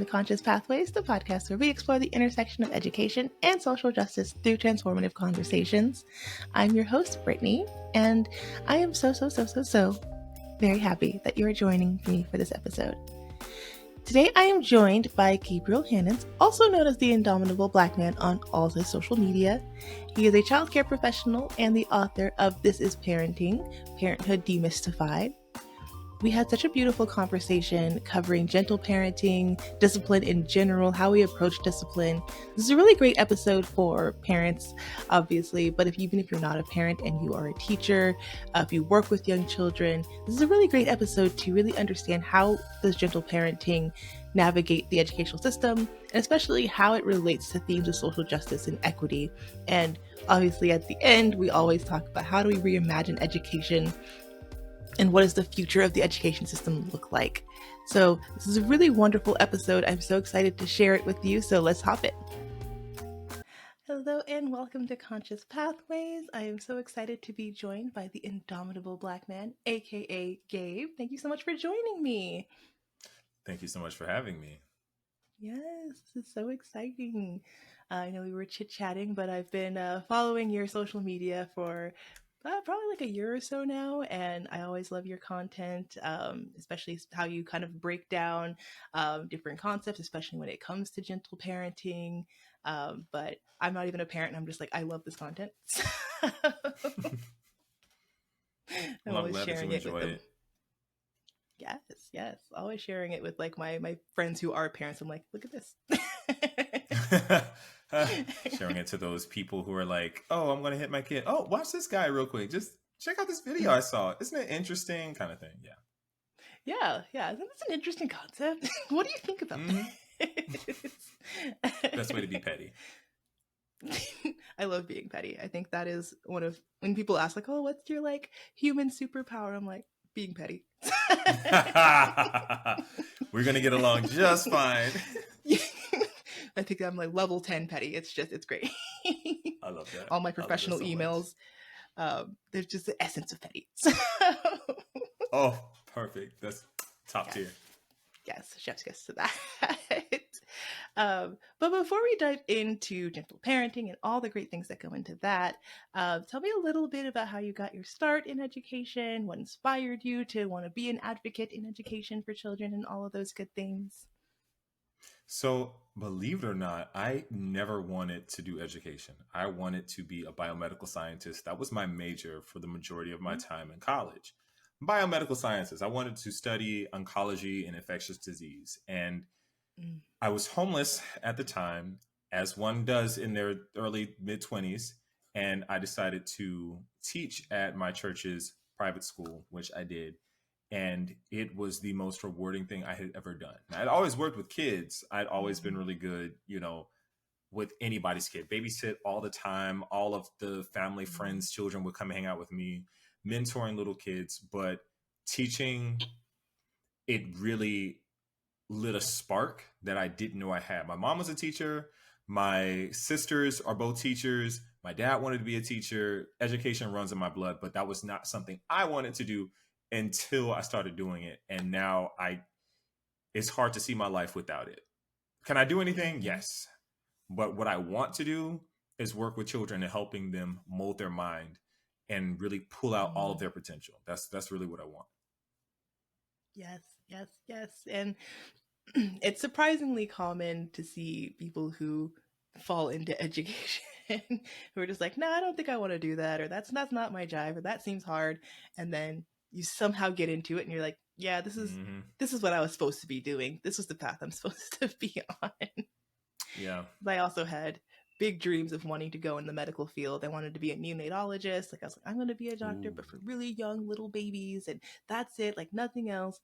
to Conscious Pathways, the podcast where we explore the intersection of education and social justice through transformative conversations. I'm your host, Brittney, and I am so very happy that you're joining me for this episode. Today, I am joined by Gabriel Hannans, also known as the Indomitable Black Man on all his social media. He is a childcare professional and the author of This is Parenting, Parenthood Demystified. We had such a beautiful conversation covering gentle parenting, discipline in general, how we approach discipline. This is a really great episode for parents, obviously, but even if you're not a parent and you are a teacher, if you work with young children, this is a really great episode to really understand how does gentle parenting navigate the educational system, and especially how it relates to themes of social justice and equity. And obviously at the end, we always talk about how do we reimagine education and what does the future of the education system look like? So this is a really wonderful episode. I'm so excited to share it with you. So let's hop in. Hello and welcome to Conscious Pathways. I am so excited to be joined by the Indomitable Black Man, aka Gabe. Thank you so much for joining me. Thank you so much for having me. Yes, this is so exciting. I know we were chit-chatting, but I've been following your social media for probably like a year or so now, and I always love your content, especially how you kind of break down different concepts, especially when it comes to gentle parenting. But I'm not even a parent, and I'm just like, I love this content. I'm always glad sharing that you it with them. it. Yes. Always sharing it with like my friends who are parents. I'm like, look at this. Sharing it to those people who are like, oh, I'm going to hit my kid. Oh, watch this guy real quick. Just check out this video I saw. Isn't it interesting? Kind of thing. Yeah. That's an interesting concept. What do you think about that? Best way to be petty. I love being petty. I think that is one of when people ask like, oh, what's your like human superpower? I'm like, being petty. We're going to get along just fine. I think I'm like level 10 petty. It's great. I love that. All my professional emails, there's just the essence of petty. Oh, perfect. That's top tier. Yes, chef's kiss to that. But before we dive into gentle parenting and all the great things that go into that, tell me a little bit about how you got your start in education, what inspired you to want to be an advocate in education for children and all of those good things. So, believe it or not, I never wanted to do education. I wanted to be a biomedical scientist. That was my major for the majority of my time in college. Biomedical sciences. I wanted to study oncology and infectious disease. And I was homeless at the time, as one does in their early mid-20s. And I decided to teach at my church's private school, which I did. And it was the most rewarding thing I had ever done. I'd always worked with kids. I'd always been really good, with anybody's kid. Babysit all the time. All of the family, friends, children would come and hang out with me, mentoring little kids. But teaching, it really lit a spark that I didn't know I had. My mom was a teacher. My sisters are both teachers. My dad wanted to be a teacher. Education runs in my blood, but that was not something I wanted to do until I started doing it. And now it's hard to see my life without it. Can I do anything? Yes. But what I want to do is work with children and helping them mold their mind and really pull out all of their potential. That's really what I want. Yes. And it's surprisingly common to see people who fall into education who are just like, no, I don't think I want to do that, or that's not my jive, or that seems hard. And then you somehow get into it and you're like, yeah, this is what I was supposed to be doing. This was the path I'm supposed to be on. Yeah. I also had big dreams of wanting to go in the medical field. I wanted to be a neonatologist. Like I was like, I'm going to be a doctor, but for really young little babies. And that's it, like nothing else.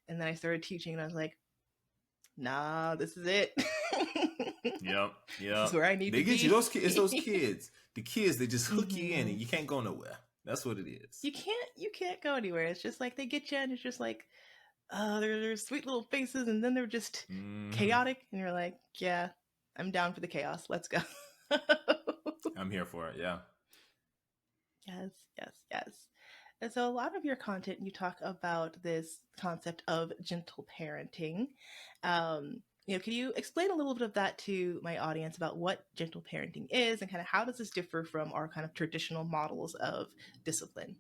And then I started teaching and I was like, nah, this is it. Yep. This is where I need to be. You. It's those kids. The kids, they just hook you in and you can't go nowhere. That's what it is. You can't go anywhere. It's just like they get you and it's just like, they're sweet little faces and then they're just chaotic. And you're like, yeah, I'm down for the chaos. Let's go. I'm here for it. Yeah. Yes. And so a lot of your content, you talk about this concept of gentle parenting. Can you explain a little bit of that to my audience about what gentle parenting is and kind of how does this differ from our kind of traditional models of discipline?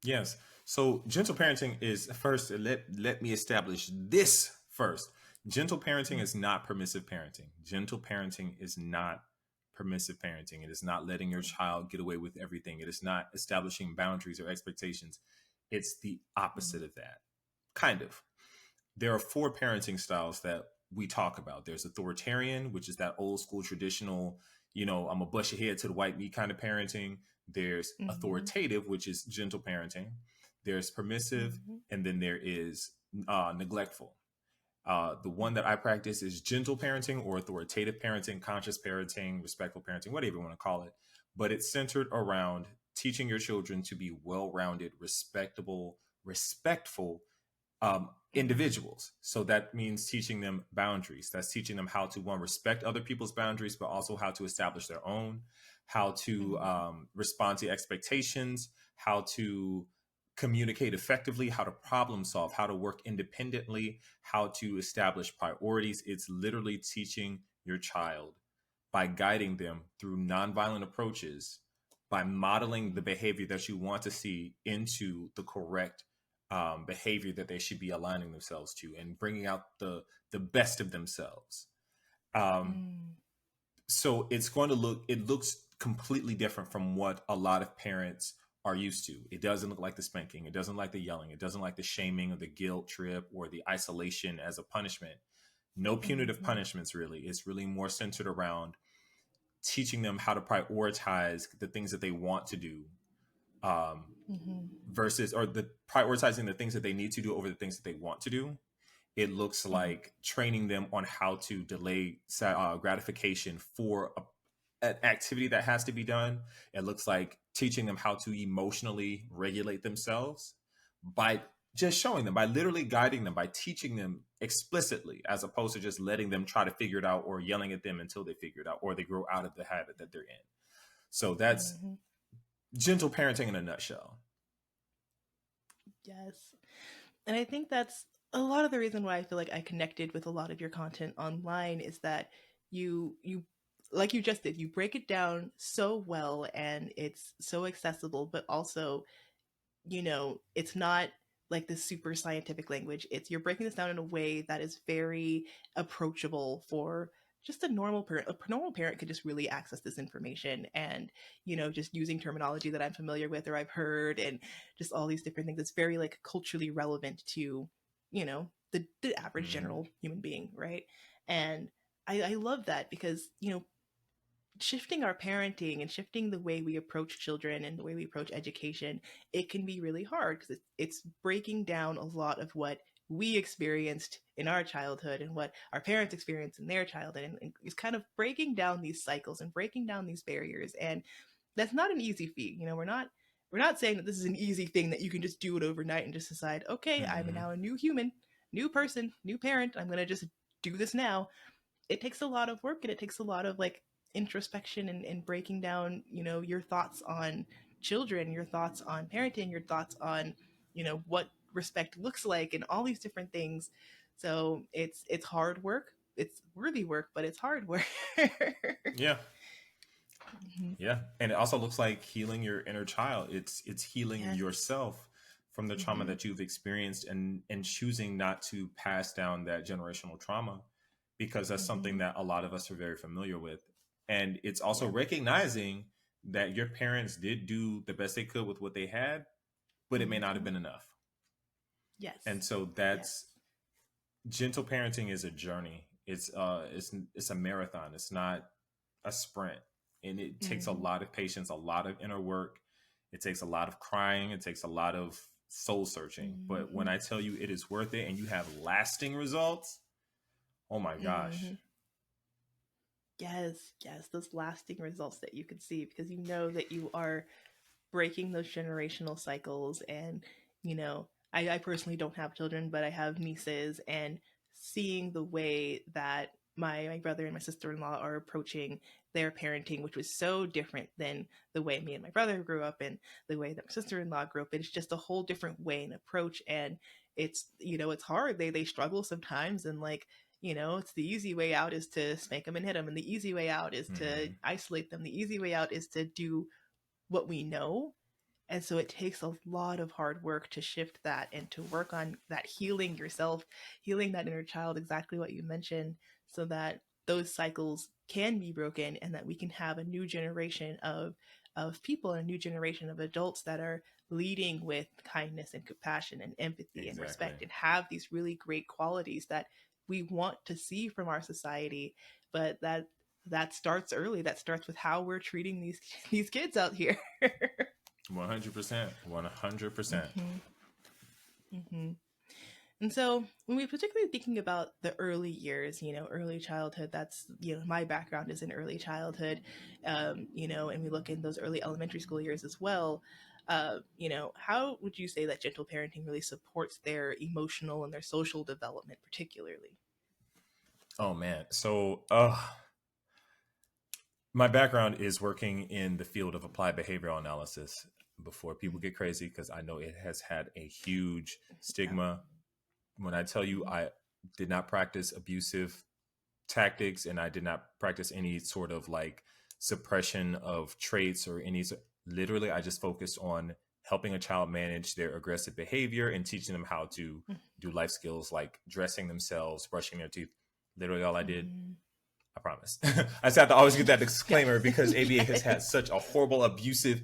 Yes. So gentle parenting is first, let me establish this first. Gentle parenting is not permissive parenting. Gentle parenting is not permissive parenting. It is not letting your child get away with everything. It is not establishing boundaries or expectations. It's the opposite of that. Kind of. There are four parenting styles that we talk about. There's authoritarian, which is that old school traditional, I'm gonna bust your head to the white meat kind of parenting. There's authoritative, which is gentle parenting. There's permissive, and then there is neglectful. The one that I practice is gentle parenting or authoritative parenting, conscious parenting, respectful parenting, whatever you want to call it. But it's centered around teaching your children to be well-rounded, respectful individuals. So that means teaching them boundaries. That's teaching them how to, one, respect other people's boundaries, but also how to establish their own, how to respond to expectations, how to communicate effectively, how to problem solve, how to work independently, how to establish priorities. It's literally teaching your child by guiding them through nonviolent approaches, by modeling the behavior that you want to see into the correct behavior that they should be aligning themselves to and bringing out the best of themselves. So it looks completely different from what a lot of parents are used to. It doesn't look like the spanking. It doesn't like the yelling. It doesn't like the shaming or the guilt trip or the isolation as a punishment. No punitive punishments, really. It's really more centered around teaching them how to prioritize the things that they want to do versus, or the prioritizing the things that they need to do over the things that they want to do. It looks like training them on how to delay gratification for an activity that has to be done. It looks like teaching them how to emotionally regulate themselves by just showing them, by literally guiding them, by teaching them explicitly, as opposed to just letting them try to figure it out or yelling at them until they figure it out or they grow out of the habit that they're in. So that's gentle parenting in a nutshell. Yes. And I think that's a lot of the reason why I feel like I connected with a lot of your content online is that you like you just did, you break it down so well and it's so accessible, but also, it's not like this super scientific language. You're breaking this down in a way that is very approachable for just a normal parent. A normal parent could just really access this information and, just using terminology that I'm familiar with or I've heard and just all these different things. It's very like culturally relevant to, the average general human being, right? And I love that because, shifting our parenting and shifting the way we approach children and the way we approach education, it can be really hard because it's breaking down a lot of what we experienced in our childhood and what our parents experienced in their childhood, and it's kind of breaking down these cycles and breaking down these barriers. And that's not an easy feat. We're not saying that this is an easy thing that you can just do it overnight and just decide, okay, I'm now a new human, new person, new parent, I'm going to just do this now. It takes a lot of work and it takes a lot of like introspection and breaking down, your thoughts on children, your thoughts on parenting, your thoughts on, what respect looks like and all these different things. So it's hard work. It's worthy work, but it's hard work. Yeah. Yeah. And it also looks like healing your inner child. It's healing yourself from the trauma that you've experienced and choosing not to pass down that generational trauma, because that's something that a lot of us are very familiar with. And it's also recognizing that your parents did do the best they could with what they had, but it may not have been enough. Yes. And so that's gentle parenting is a journey. It's a marathon. It's not a sprint. And it takes a lot of patience, a lot of inner work. It takes a lot of crying. It takes a lot of soul searching. But when I tell you it is worth it and you have lasting results, oh my gosh. Yes, those lasting results that you can see because you know that you are breaking those generational cycles. And, I personally don't have children, but I have nieces, and seeing the way that my brother and my sister-in-law are approaching their parenting, which was so different than the way me and my brother grew up and the way that my sister-in-law grew up. It's just a whole different way and approach. And it's, it's hard. They struggle sometimes. And like, It's the easy way out is to spank them and hit them, and the easy way out is to isolate them. The easy way out is to do what we know. And so it takes a lot of hard work to shift that and to work on that, healing yourself, healing that inner child, exactly what you mentioned, so that those cycles can be broken and that we can have a new generation of people and a new generation of adults that are leading with kindness and compassion and empathy and respect, and have these really great qualities that we want to see from our society. But that starts early. That starts with how we're treating these kids out here. 100%. 100%. And so when we particularly thinking about the early years, early childhood, that's, my background is in early childhood, and we look in those early elementary school years as well. How would you say that gentle parenting really supports their emotional and their social development particularly? Oh man. So, my background is working in the field of applied behavioral analysis. Before people get crazy, because I know it has had a huge stigma. When I tell you I did not practice abusive tactics and I did not practice any sort of like suppression of traits or literally, I just focused on helping a child manage their aggressive behavior and teaching them how to do life skills like dressing themselves, brushing their teeth. Literally all I did. I promise. I just have to always get that disclaimer because ABA has had such a horrible abusive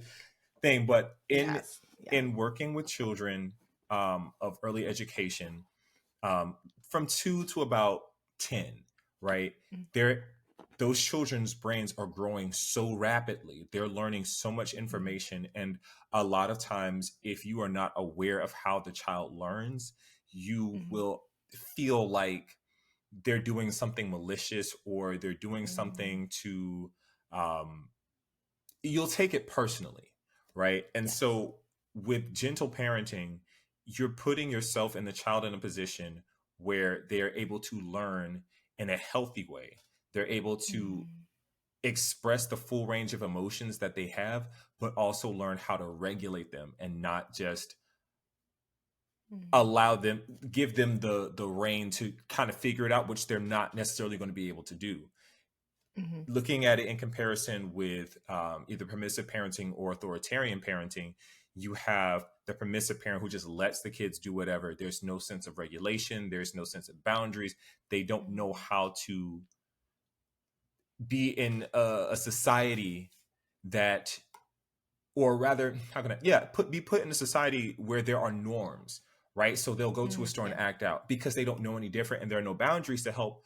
thing. But in working with children of early education, from 2 to about 10, right? Those children's brains are growing so rapidly. They're learning so much information. And a lot of times, if you are not aware of how the child learns, you will feel like they're doing something malicious or they're doing something to, you'll take it personally, right? And so with gentle parenting, you're putting yourself and the child in a position where they're able to learn in a healthy way. They're able to express the full range of emotions that they have, but also learn how to regulate them and not just give them the rein to kind of figure it out, which they're not necessarily going to be able to do. Looking at it in comparison with either permissive parenting or authoritarian parenting, you have the permissive parent who just lets the kids do whatever. There's no sense of regulation. There's no sense of boundaries. They don't know how to be in a society that, or rather, how can I, be put in a society where there are norms, right? So they'll go to a store and act out because they don't know any different and there are no boundaries to help,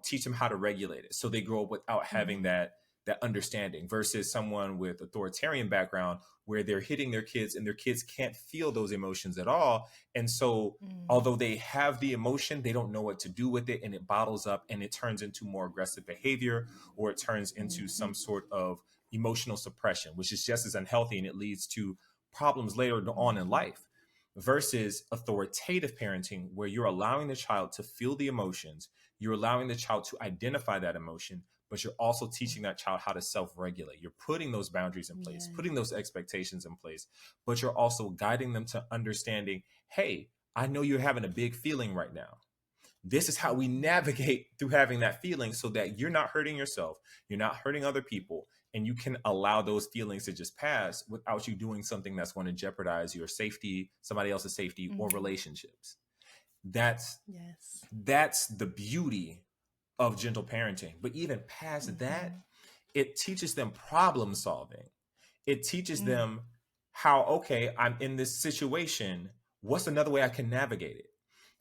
teach them how to regulate it. So they grow up without having that understanding versus someone with authoritarian background where they're hitting their kids and their kids can't feel those emotions at all. And so although they have the emotion, they don't know what to do with it and it bottles up and it turns into more aggressive behavior or it turns into some sort of emotional suppression, which is just as unhealthy and it leads to problems later on in life. Versus authoritative parenting, where you're allowing the child to feel the emotions, you're allowing the child to identify that emotion, but you're also teaching that child how to self-regulate. You're putting those boundaries in place, putting those expectations in place, but you're also guiding them to understanding, hey, I know you're having a big feeling right now. This is how we navigate through having that feeling so that you're not hurting yourself, you're not hurting other people, and you can allow those feelings to just pass without you doing something that's going to jeopardize your safety, somebody else's safety, or relationships. That's the beauty of gentle parenting. But even past that, it teaches them problem solving. It teaches them how, okay, I'm in this situation. What's another way I can navigate it?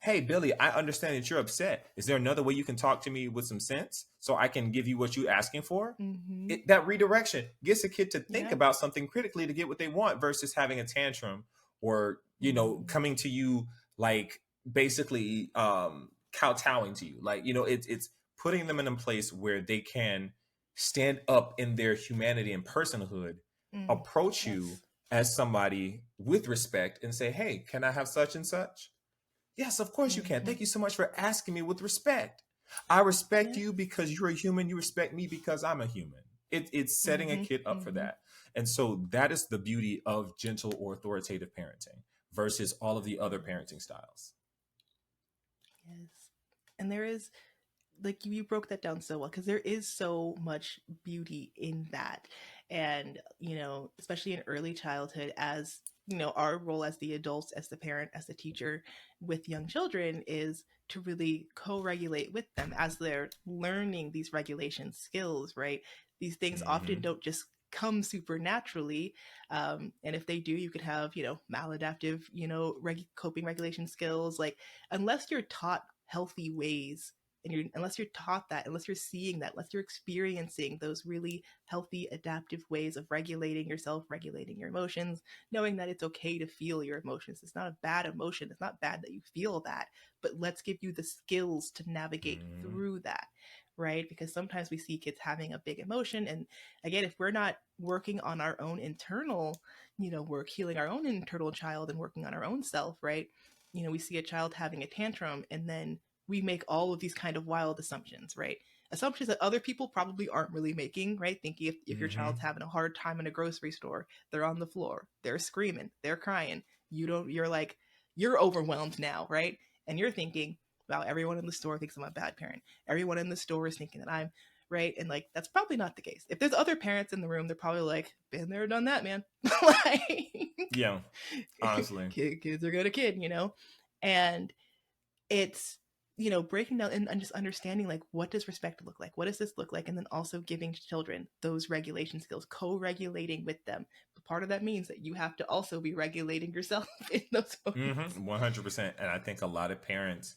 Hey, Billy, I understand that you're upset. Is there another way you can talk to me with some sense so I can give you what you're asking for? That redirection gets a kid to think about something critically to get what they want versus having a tantrum or, coming to you like basically kowtowing to you. Like, it's putting them in a place where they can stand up in their humanity and personhood, approach you as somebody with respect and say, hey, can I have such and such? Yes, of course you can. Thank you so much for asking me with respect. I respect you because you're a human. You respect me because I'm a human. It's setting a kid up for that. And so that is the beauty of gentle or authoritative parenting versus all of the other parenting styles. Yes. And there is like you broke that down so well, because there is so much beauty in that. And, especially in early childhood, as our role as the adults, as the parent, as the teacher with young children is to really co-regulate with them as they're learning these regulation skills, right? These things often Mm-hmm. don't just come supernaturally. And if they do, you could have, maladaptive, coping regulation skills. Like, unless you're taught healthy ways, and unless you're taught that, unless you're seeing that, unless you're experiencing those really healthy adaptive ways of regulating yourself, regulating your emotions, knowing that it's okay to feel your emotions. It's not a bad emotion. It's not bad that you feel that, but let's give you the skills to navigate Mm-hmm. through that, right? Because sometimes we see kids having a big emotion, and again, if we're not working on our own internal, work, healing our own internal child and working on our own self, right? We see a child having a tantrum, and then we make all of these kind of wild assumptions, right? Assumptions that other people probably aren't really making, right? Thinking if your Mm-hmm. child's having a hard time in a grocery store, they're on the floor, they're screaming, they're crying. You're like, you're overwhelmed now, right? And you're thinking, wow, everyone in the store thinks I'm a bad parent. Everyone in the store is thinking that I'm right. And like, that's probably not the case. If there's other parents in the room, they're probably like, been there, done that, man. Like, Yeah, honestly. kids are gonna kid, And it's, breaking down and just understanding, like, what does respect look like, what does this look like, and then also giving children those regulation skills, co-regulating with them. But part of that means that you have to also be regulating yourself in those moments. 100%. And I think a lot of parents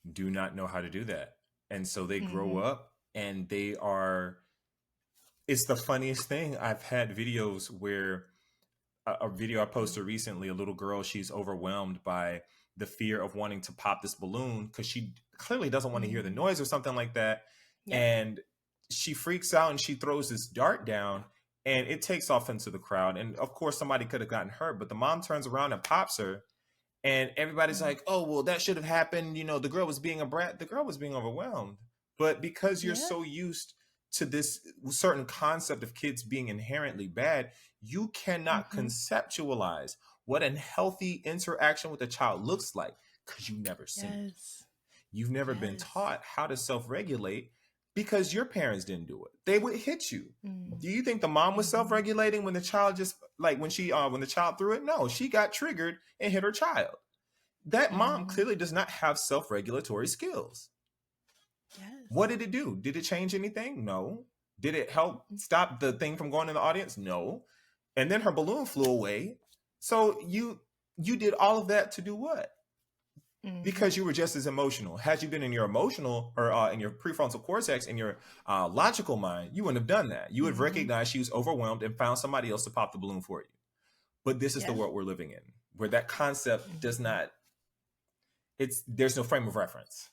do not know how to do that. And so they grow Mm-hmm. up and they are, it's the funniest thing. I've had videos where a video I posted recently, a little girl, she's overwhelmed by the fear of wanting to pop this balloon because she clearly doesn't want to hear the Mm-hmm. noise or something like that. Yep. And she freaks out and she throws this dart down and it takes off into the crowd. And of course, somebody could have gotten hurt, but the mom turns around and pops her. And everybody's Mm-hmm. like, oh, well, that should have happened. The girl was being a brat. The girl was being overwhelmed. But because you're Yeah. so used to this certain concept of kids being inherently bad, you cannot Mm-hmm. conceptualize what a healthy interaction with a child looks like because you've never seen it. Yes. You've never been Yes. taught how to self-regulate because your parents didn't do it. They would hit you. Do you think the mom was Mm-hmm. self-regulating when the child just like when the child threw it? No, she got triggered and hit her child. That mom Mm-hmm. clearly does not have self-regulatory skills. What Yes. did it do? Did it change anything? No. Did it help stop the thing from going in the audience? No. And then her balloon flew away. So you did all of that to do what? Mm-hmm. Because you were just as emotional. Had you been in your emotional or in your prefrontal cortex, in your logical mind, you wouldn't have done that. You would have Mm-hmm. recognized she was overwhelmed and found somebody else to pop the balloon for you. But this is the Yeah. world we're living in, where that concept does Mm-hmm. not. There's no frame of reference.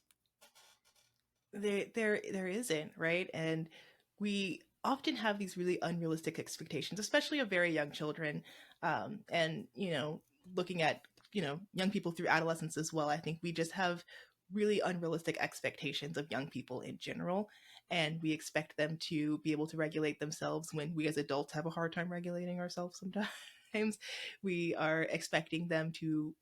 There isn't, right? And we often have these really unrealistic expectations, especially of very young children. And looking at young people through adolescence as well, I think we just have really unrealistic expectations of young people in general, and we expect them to be able to regulate themselves when we as adults have a hard time regulating ourselves sometimes. We are expecting them to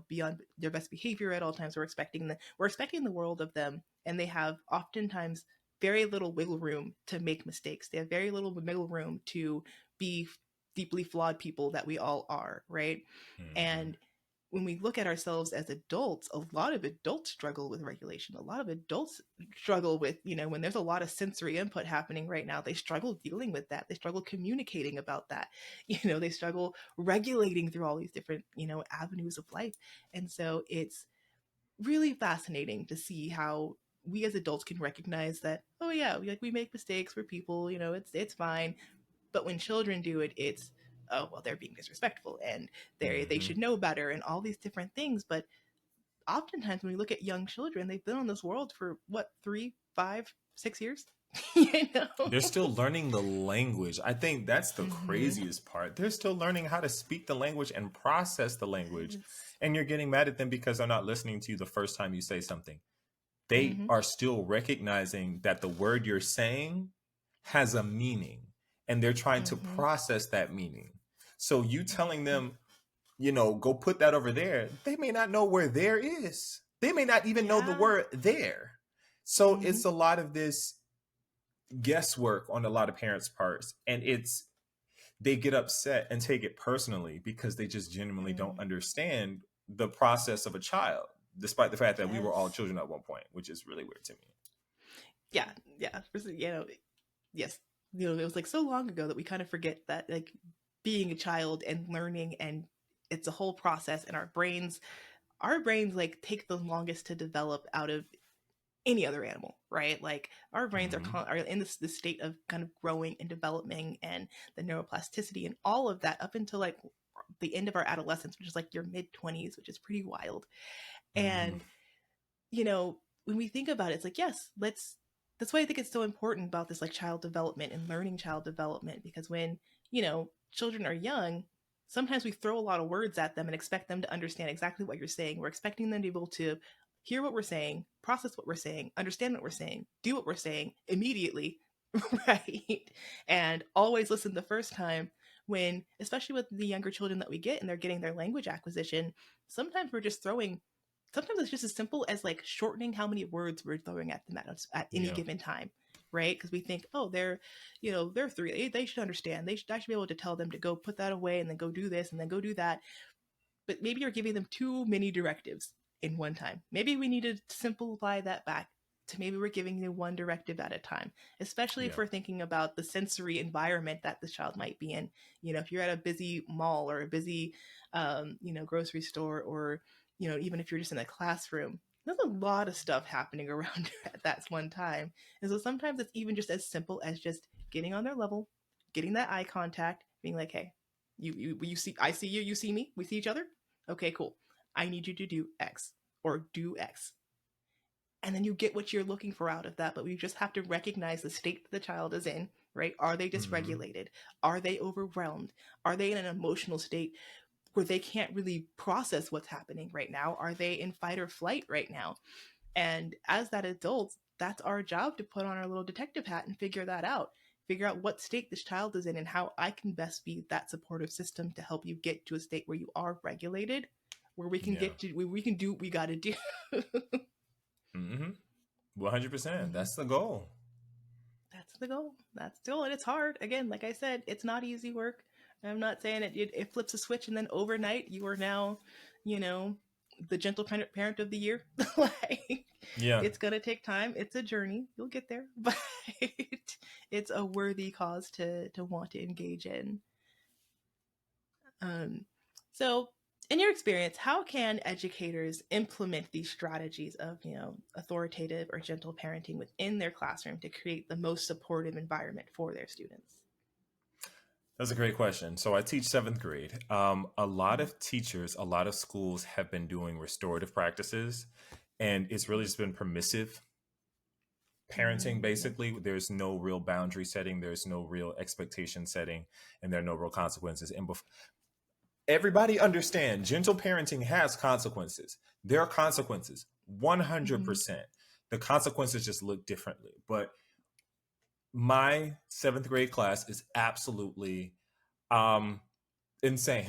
be on their best behavior at all times. We're expecting the world of them, and they have oftentimes very little wiggle room to make mistakes. They have very little wiggle room to be deeply flawed people that we all are, right? Mm-hmm. And when we look at ourselves as adults, a lot of adults struggle with regulation. A lot of adults struggle with, when there's a lot of sensory input happening right now, they struggle dealing with that. They struggle communicating about that. They struggle regulating through all these different, avenues of life. And so it's really fascinating to see how we as adults can recognize that, oh yeah, we make mistakes, we're people, it's fine. But when children do it, it's, oh well, they're being they and they Mm-hmm. should know better and all these different things. But oftentimes when we look at young children, they've been on this world for what, 3, 5, 6 years. you know They're still learning the language. I think that's the mm-hmm. craziest part. They're still learning how to speak the language and process the language. Yes. And you're getting mad at them because they're not listening to you the first time you say something. They Mm-hmm. are still recognizing that the word you're saying has a meaning and they're trying to Mm-hmm. process that meaning. So you telling Mm-hmm. them, go put that over there, they may not know where there is. They may not even know the Yeah. word there. So it's a lot of this guesswork on a lot of parents' parts, and they get upset and take it personally because they just genuinely don't understand the process of a child, despite the fact that we were all children at one point, which is really weird to me. Yeah. Yes. It was like so long ago that we kind of forget that, like, being a child and learning, and it's a whole process, and our brains like take the longest to develop out of any other animal, right? Like, our brains are in this state of kind of growing and developing, and the neuroplasticity and all of that up until like the end of our adolescence, which is like your mid-20s, which is pretty wild. And when we think about it, it's like, yes, that's why I think it's so important about this, like, child development and learning child development, because when children are young, sometimes we throw a lot of words at them and expect them to understand exactly what you're saying. We're expecting them to be able to hear what we're saying, process what we're saying, understand what we're saying, do what we're saying immediately, right? And always listen the first time, when, especially with the younger children that we get and they're getting their language acquisition, sometimes it's just as simple as like shortening how many words we're throwing at them at any given time, right? Because we think, oh, they're 3, they should understand. I should be able to tell them to go put that away and then go do this and then go do that. But maybe you're giving them too many directives in one time. Maybe we need to simplify that back to maybe we're giving you one directive at a time, especially if we're thinking about the sensory environment that the child might be in. If you're at a busy mall or a busy, grocery store, or, even if you're just in a classroom, there's a lot of stuff happening around at that one time. And so sometimes it's even just as simple as just getting on their level, getting that eye contact, being like, hey, you see, I see you, you see me, we see each other. Okay, cool. I need you to do X or do X. And then you get what you're looking for out of that. But we just have to recognize the state that the child is in, right? Are they dysregulated? Are they overwhelmed? Are they in an emotional state where they can't really process what's happening right now? Are they in fight or flight right now? And as that adult, that's our job, to put on our little detective hat and figure that out. Figure out what state this child is in and how I can best be that supportive system to help you get to a state where you are regulated, where we can get to, where we can do what we got to do. 100%. That's the goal. That's the goal. And it's hard. Again, like I said, it's not easy work. I'm not saying it flips a switch and then overnight you are now, the gentle parent of the year. Like, it's gonna take time. It's a journey. You'll get there, but it's a worthy cause to want to engage in. So, in your experience, how can educators implement these strategies of, authoritative or gentle parenting within their classroom to create the most supportive environment for their students? That's a great question. So I teach 7th grade. A lot of teachers, a lot of schools have been doing restorative practices, and it's really just been permissive parenting. Basically, there's no real boundary setting, there's no real expectation setting, and there are no real consequences. And everybody understand, gentle parenting has consequences. There are consequences, 100%. The consequences just look differently. But my 7th grade class is absolutely insane.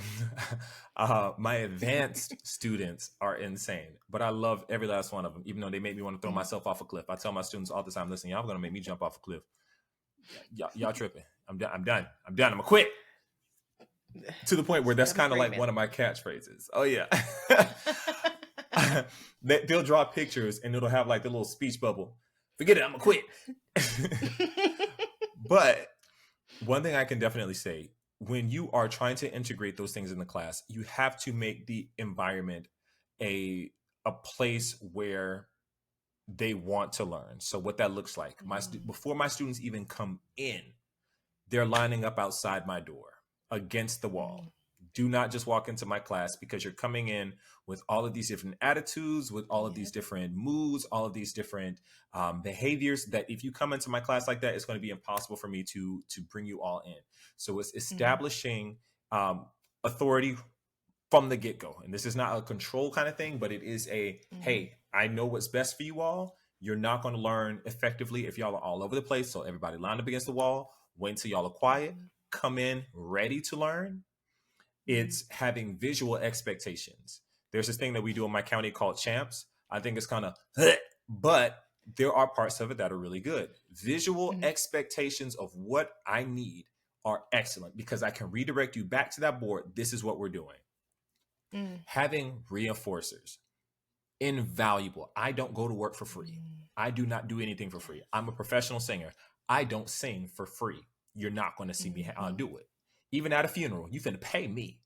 My advanced students are insane, but I love every last one of them, even though they make me want to throw myself off a cliff. I tell my students all the time, listen, y'all going to make me jump off a cliff. Y'all tripping. I'm done. I'm gonna quit. To the point where that's kind of like one of my catchphrases. Oh yeah. They'll draw pictures and it'll have like the little speech bubble. Forget it, I'm gonna quit. But one thing I can definitely say, when you are trying to integrate those things in the class, you have to make the environment a place where they want to learn. So what that looks like, before my students even come in, they're lining up outside my door against the wall. Do not just walk into my class, because you're coming in with all of these different attitudes, with all of these different moods, all of these different behaviors, that if you come into my class like that, it's going to be impossible for me to bring you all in. So it's establishing authority from the get-go. And this is not a control kind of thing, but it is a, hey, I know what's best for you all. You're not going to learn effectively if y'all are all over the place. So everybody line up against the wall, wait until y'all are quiet, come in ready to learn. It's having visual expectations. There's this thing that we do in my county called champs. I think it's kind of, but there are parts of it that are really good. Visual expectations of what I need are excellent because I can redirect you back to that board. This is what we're doing. Having reinforcers, invaluable. I don't go to work for free. I do not do anything for free. I'm a professional singer. I don't sing for free. You're not going to see me do it. Even at a funeral, you finna pay me.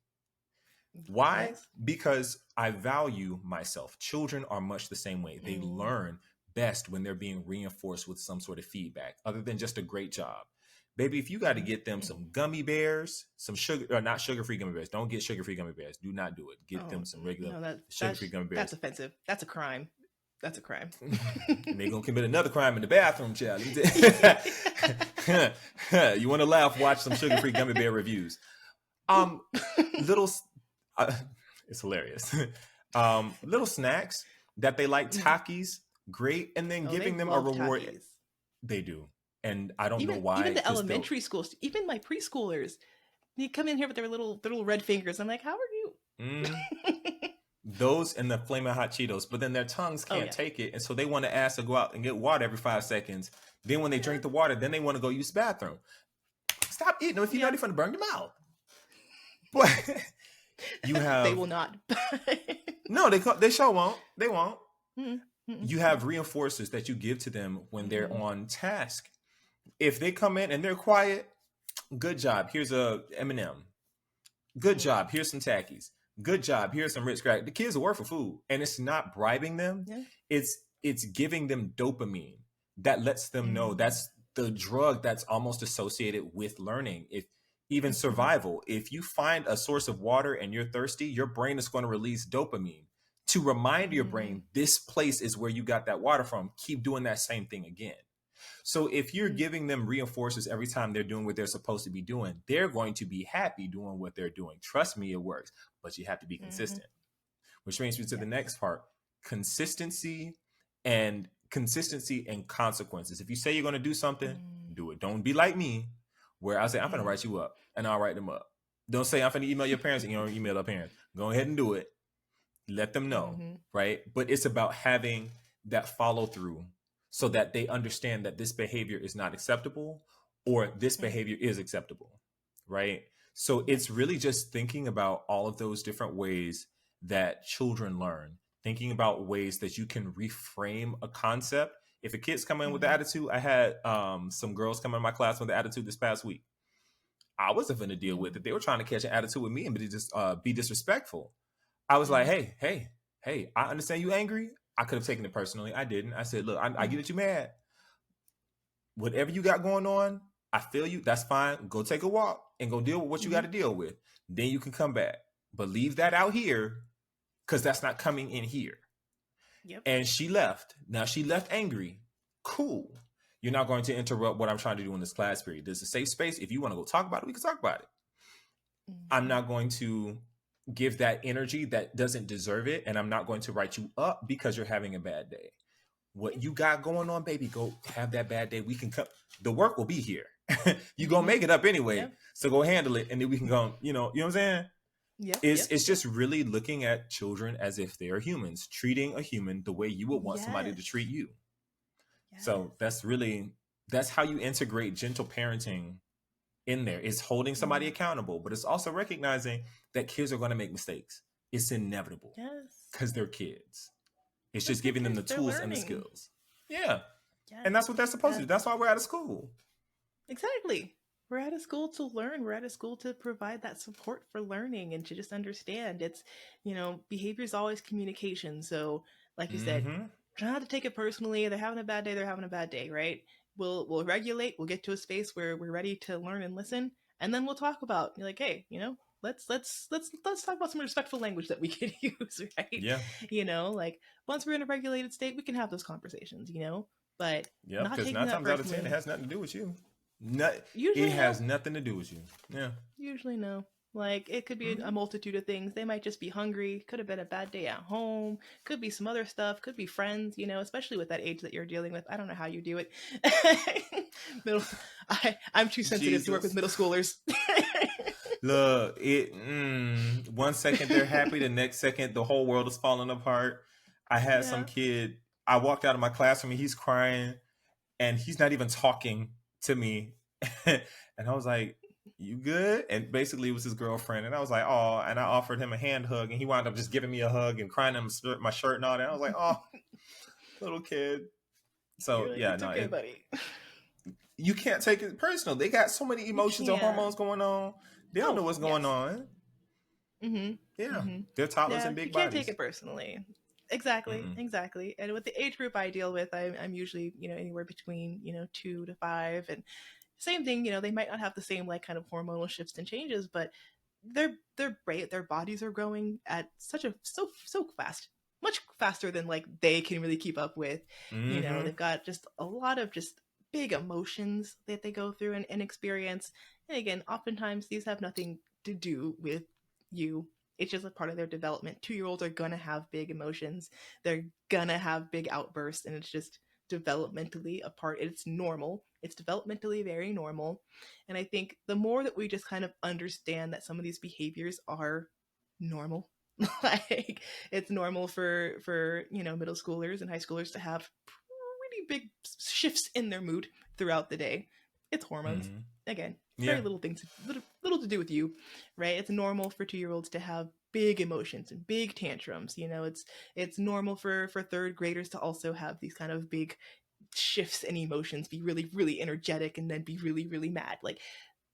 Why? Yes. Because I value myself. Children are much the same way. They learn best when they're being reinforced with some sort of feedback other than just a great job. Baby, if you got to get them some gummy bears, some sugar, or not sugar-free gummy bears. Don't get sugar-free gummy bears. Do not do it. Get them some regular sugar-free gummy bears. That's offensive. That's a crime. That's a crime. And they're going to commit another crime in the bathroom, child. You want to laugh, watch some sugar-free gummy bear reviews. It's hilarious. Little snacks that they like, Takis, great. And then giving them a reward. Takis. They do. And I don't know why. Even the elementary schools, even my preschoolers, they come in here with their little red fingers. I'm like, how are you? Those and the Flamin' Hot Cheetos, but then their tongues can't take it. And so they want to ask to go out and get water every 5 seconds. Then when they drink the water, then they want to go use the bathroom. Stop eating them if you're not even burn them out. But you have... They will not. No, they sure won't. They won't. You have reinforcers that you give to them when they're on task. If they come in and they're quiet, good job. Here's a M&M. Good job. Here's some Takis. Good job. Here's some Ritz crackers. The kids will work for food, and it's not bribing them. Yeah. It's giving them dopamine that lets them know that's the drug that's almost associated with learning. If even survival, if you find a source of water and you're thirsty, your brain is going to release dopamine to remind your brain this place is where you got that water from. Keep doing that same thing again. So if you're giving them reinforcers every time they're doing what they're supposed to be doing, they're going to be happy doing what they're doing. Trust me, it works, but you have to be consistent, which brings me to the next part, consistency and consequences. If you say you're going to do something, do it. Don't be like me where I say, I'm going to write you up and I'll write them up. Don't say I'm going to email your parents and you don't email their parents. Go ahead and do it. Let them know, right? But it's about having that follow through so that they understand that this behavior is not acceptable or this behavior is acceptable, right? So it's really just thinking about all of those different ways that children learn, thinking about ways that you can reframe a concept. If a kid's coming in with the attitude, I had some girls come in my class with the attitude this past week. I wasn't going to deal with it. They were trying to catch an attitude with me and be disrespectful. I was like, hey, I understand you angry. I could have taken it personally. I didn't. I said, look, I get that you mad. Whatever you got going on, I feel you. That's fine. Go take a walk and go deal with what you got to deal with. Then you can come back. But leave that out here because that's not coming in here. Yep. And she left. Now she left angry. Cool. You're not going to interrupt what I'm trying to do in this class period. There's a safe space. If you want to go talk about it, we can talk about it. I'm not going to give that energy that doesn't deserve it. And I'm not going to write you up because you're having a bad day. What you got going on, baby, go have that bad day. We can come. The work will be here. You gonna make it up anyway. Yep. So go handle it. And then we can go, you know what I'm saying? Yeah. It's just really looking at children as if they are humans, treating a human the way you would want somebody to treat you. Yes. So that's how you integrate gentle parenting in there. It's holding somebody accountable, but it's also recognizing that kids are going to make mistakes. It's inevitable because they're kids. It's just giving them the tools and the skills. Yeah. Yes. And that's what they're supposed to do. That's why we're out of school. Exactly. We're out of school to learn. We're out of school to provide that support for learning and to just understand it's, behavior is always communication. So like you said, try not to take it personally. They're having a bad day, right? We'll regulate. We'll get to a space where we're ready to learn and listen. And then we'll talk about, like, hey, let's talk about some respectful language that we could use, right? Yeah. Like once we're in a regulated state, we can have those conversations, but not taking that 9 times out of 10, it has nothing to do with you. Usually it has nothing to do with you. Yeah. Usually no. Like it could be a multitude of things. They might just be hungry. Could have been a bad day at home. Could be some other stuff. Could be friends, especially with that age that you're dealing with. I don't know how you do it. I'm too sensitive to work with middle schoolers. Look, one second they're happy, the next second the whole world is falling apart. I had some kid, I walked out of my classroom and he's crying and he's not even talking to me. And I was like, you good? And basically it was his girlfriend. And I was like, oh, and I offered him a hand hug and he wound up just giving me a hug and crying on my shirt and all that. I was like, oh, little kid. So You're like, yeah, it's no, okay, buddy. you can't take it personal. They got so many emotions and hormones going on. They don't know what's going on. Mm-hmm. Yeah, Mm-hmm. they're toddlers Yeah, in big you can't bodies. take it personally. Exactly, Mm-mm. exactly. And with the age group I deal with, I'm usually, anywhere between, 2 to 5. And same thing, they might not have the same like kind of hormonal shifts and changes, but their bodies are growing at so fast, much faster than like they can really keep up with. Mm-hmm. They've got just a lot of just big emotions that they go through and experience. And again, oftentimes these have nothing to do with you. It's just a part of their development. 2-year-olds are gonna have big emotions. They're gonna have big outbursts, and it's just developmentally a part. It's normal. It's developmentally very normal. And I think the more that we just kind of understand that some of these behaviors are normal, like it's normal for middle schoolers and high schoolers to have pretty big shifts in their mood throughout the day. It's hormones. Mm-hmm. Again, Yeah. very little to do with you, right? It's normal for 2-year-olds to have big emotions and big tantrums. It's normal for third graders to also have these kind of big shifts in emotions, be really really energetic and then be really really mad. Like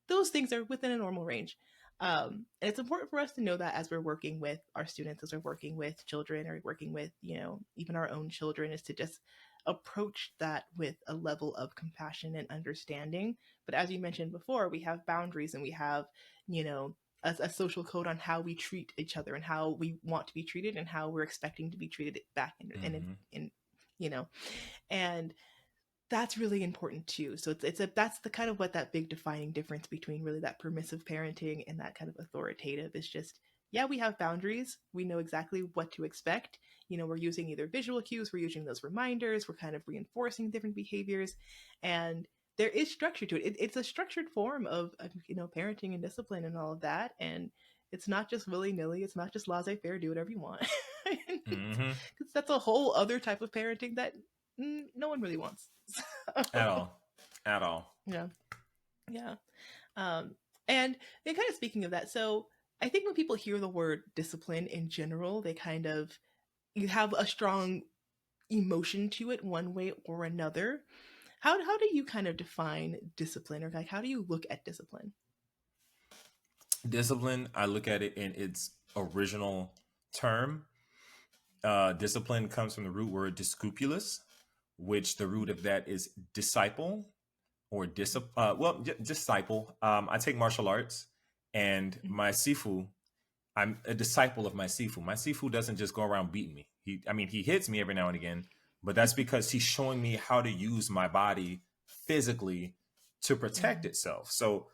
those things are within a normal range. And it's important for us to know that as we're working with our students, as we're working with children, or working with, even our own children, is to just approach that with a level of compassion and understanding. But as you mentioned before, we have boundaries and we have, a social code on how we treat each other and how we want to be treated and how we're expecting to be treated back Mm-hmm. in you know, and that's really important too. So that's the kind of what that big defining difference between really that permissive parenting and that kind of authoritative is. Just, yeah, we have boundaries. We know exactly what to expect. We're using either visual cues, we're using those reminders, we're kind of reinforcing different behaviors, and there is structure to it. It's a structured form of parenting and discipline and all of that. And it's not just willy-nilly. It's not just laissez-faire, do whatever you want. Mm-hmm. Because that's a whole other type of parenting that no one really wants. At all. At all. Yeah, yeah. Um, and kind of speaking of that, so I think when people hear the word discipline in general, they kind of, you have a strong emotion to it one way or another. How do you kind of define discipline, or like how do you look at discipline? Discipline, I look at it in its original term. Discipline comes from the root word discipulus, which the root of that is disciple or disciple. I take martial arts, and my sifu, I'm a disciple of my sifu. My sifu doesn't just go around beating me. He hits me every now and again, but that's because he's showing me how to use my body physically to protect Mm-hmm. itself. So,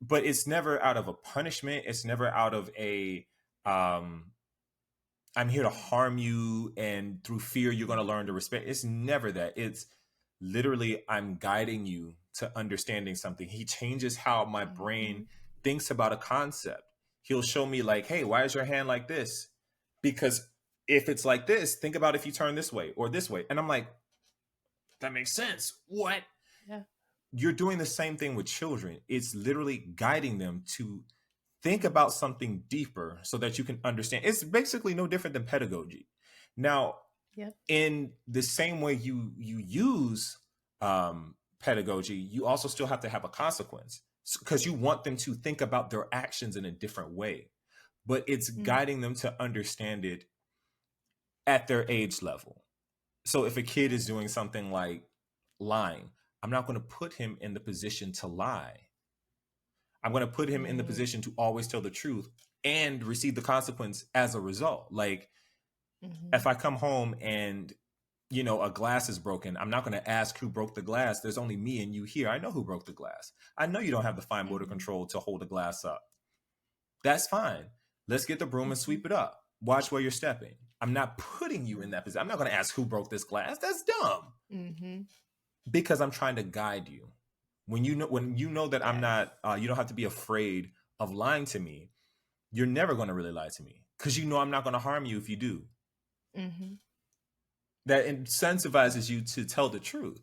but it's never out of a punishment. It's never out of a um, I'm here to harm you, and through fear you're going to learn to respect. It's never that. It's literally I'm guiding you to understanding something. He changes how my Mm-hmm. brain thinks about a concept. He'll show me like, hey, why is your hand like this? Because if it's like this, think about if you turn this way or this way. And I'm like, that makes sense. What? Yeah. You're doing the same thing with children. It's literally guiding them to think about something deeper so that you can understand. It's basically no different than pedagogy. Now, Yep. in the same way you use pedagogy, you also still have to have a consequence because you want them to think about their actions in a different way. But it's Mm. guiding them to understand it at their age level. So if a kid is doing something like lying, I'm not going to put him in the position to lie. I'm going to put him in the Mm. position to always tell the truth and receive the consequence as a result. Like Mm-hmm. if I come home and a glass is broken, I'm not going to ask who broke the glass. There's only me and you here. I know who broke the glass. I know you don't have the fine motor Mm-hmm. control to hold the glass up. That's fine. Let's get the broom and Mm-hmm. sweep it up. Watch where you're stepping. I'm not putting you in that position. I'm not going to ask who broke this glass. That's dumb. Mm-hmm. Because I'm trying to guide you. When you know that I'm Yes. not, you don't have to be afraid of lying to me. You're never going to really lie to me because I'm not going to harm you if you do. Mm-hmm. that incentivizes you to tell the truth.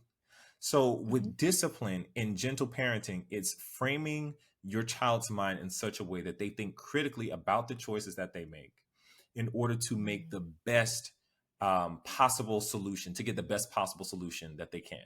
So with discipline in gentle parenting, it's framing your child's mind in such a way that they think critically about the choices that they make in order to make the best possible solution, to get the best possible solution that they can.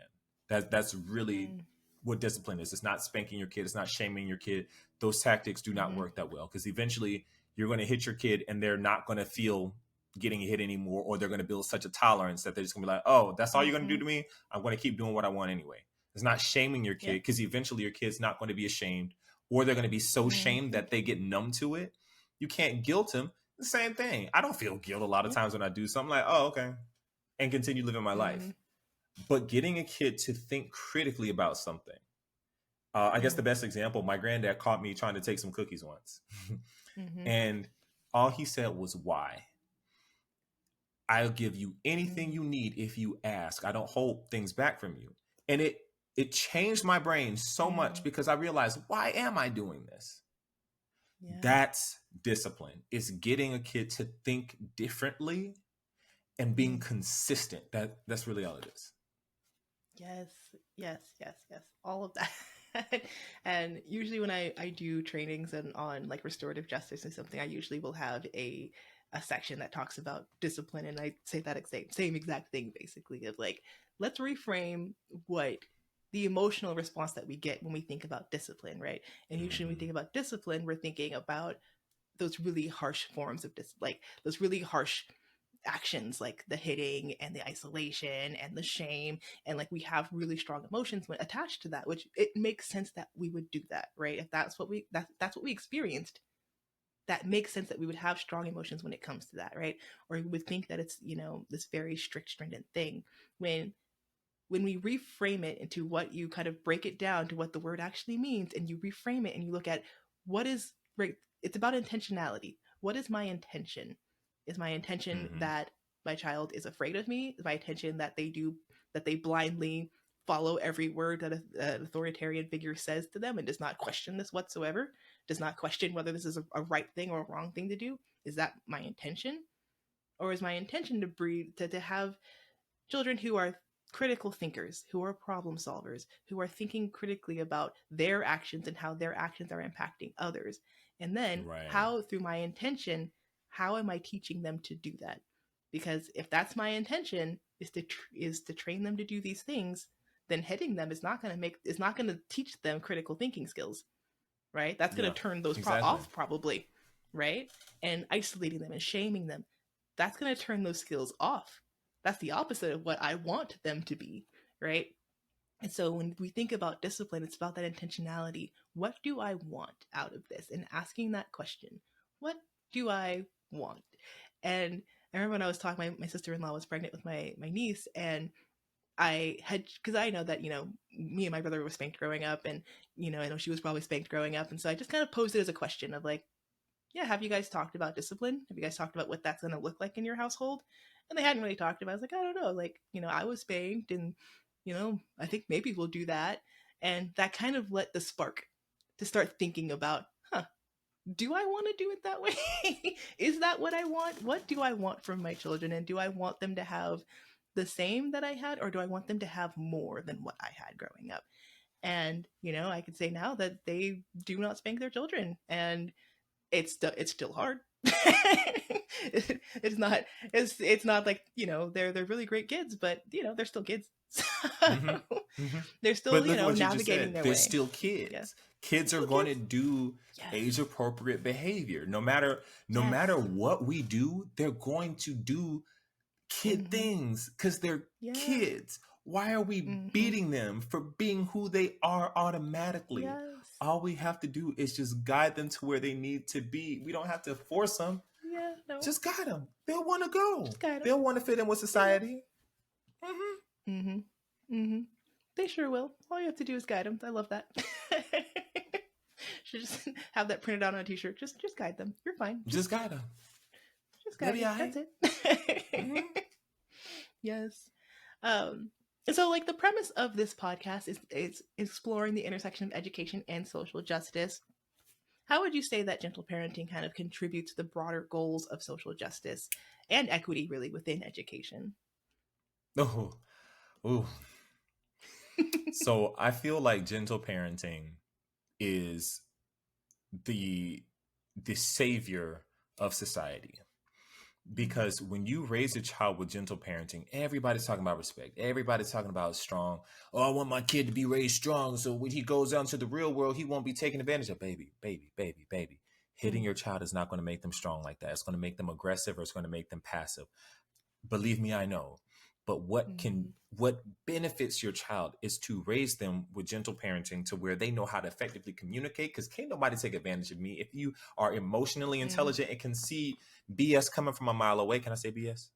That's really what discipline is. It's not spanking your kid. It's not shaming your kid. Those tactics do not work that well, because eventually you're going to hit your kid and they're not going to feel getting hit anymore, or they're going to build such a tolerance that they're just going to be like, oh, that's all you're going to do to me? I'm going to keep doing what I want anyway. It's not shaming your kid, because eventually your kid's not going to be ashamed, or they're going to be so shamed that they get numb to it. You can't guilt them. The same thing. I don't feel guilt a lot of times when I do something, like, oh, okay, and continue living my life. But getting a kid to think critically about something. I guess the best example, my granddad caught me trying to take some cookies once. And all he said was, why? I'll give you anything you need if you ask. I don't hold things back from you. And it changed my brain so much, because I realized, why am I doing this? That's discipline. It's getting a kid to think differently and being consistent. That's really all it is. Yes. All of that. And usually when I do trainings on like restorative justice or something, I usually will have a section that talks about discipline, and I say that same exact thing, basically, of like, let's reframe what the emotional response that we get when we think about discipline, right? And usually when we think about discipline, we're thinking about those really harsh forms of like those really harsh actions, like the hitting and the isolation and the shame, and like we have really strong emotions attached to that, which it makes sense that we would do that, right? If that's what we experienced, that makes sense that we would have strong emotions when it comes to that, right? Or we would think that it's, this very strict, stringent thing. When we reframe it into what, you kind of break it down to what the word actually means, and you reframe it and you look at what is, right? It's about intentionality. What is my intention? Is my intention that my child is afraid of me? Is my intention that they blindly follow every word that an authoritarian figure says to them and does not question this whatsoever? Does not question whether this is a right thing or a wrong thing to do? Is that my intention? Or is my intention to have children who are critical thinkers, who are problem solvers, who are thinking critically about their actions and how their actions are impacting others? And then how, through my intention, how am I teaching them to do that? Because if that's my intention, is to train them to do these things, then hitting them is not going to teach them critical thinking skills, right? That's going to turn those off probably, right? And isolating them and shaming them, that's going to turn those skills off. That's the opposite of what I want them to be, right? And so when we think about discipline, it's about that intentionality. What do I want out of this? And asking that question, what do I want? And I remember when I was talking, my sister-in-law was pregnant with my niece, and because I know that, me and my brother were spanked growing up, and, I know she was probably spanked growing up. And so I just kind of posed it as a question of like, yeah, have you guys talked about discipline? Have you guys talked about what that's going to look like in your household? And they hadn't really talked about it. I was like, I don't know. Like, I was spanked, and, I think maybe we'll do that. And that kind of let the spark to start thinking about, do I want to do it that way? Is that what I want? What do I want from my children? And do I want them to have the same that I had, or do I want them to have more than what I had growing up? And, I can say now that they do not spank their children, and it's still hard. It's not like, they're really great kids, but they're still kids. So they're still, navigating their way. They're still kids. Yeah. Kids are going to do age appropriate behavior. No matter what we do, they're going to do kid things because they're kids. Why are we beating them for being who they are automatically? Yes. All we have to do is just guide them to where they need to be. We don't have to force them. Yeah, no. Just guide them. They'll want to go. They'll want to fit in with society. They sure will. All you have to do is guide them. I love that. Should just have that printed out on a t-shirt. Just guide them. You're fine. Just guide them. Just guide them. That's it. Yes. And so, like, the premise of this podcast is exploring the intersection of education and social justice. How would you say that gentle parenting kind of contributes to the broader goals of social justice and equity, really, within education? Oh, ooh. So I feel like gentle parenting is the savior of society. Because when you raise a child with gentle parenting, everybody's talking about respect. Everybody's talking about strong. Oh, I want my kid to be raised strong, so when he goes out into the real world, he won't be taken advantage of. Baby, baby, baby, baby. Hitting your child is not going to make them strong like that. It's going to make them aggressive, or it's going to make them passive. Believe me, I know. But what benefits your child is to raise them with gentle parenting to where they know how to effectively communicate. Because can't nobody take advantage of me. If you are emotionally intelligent and can see BS coming from a mile away, can I say BS?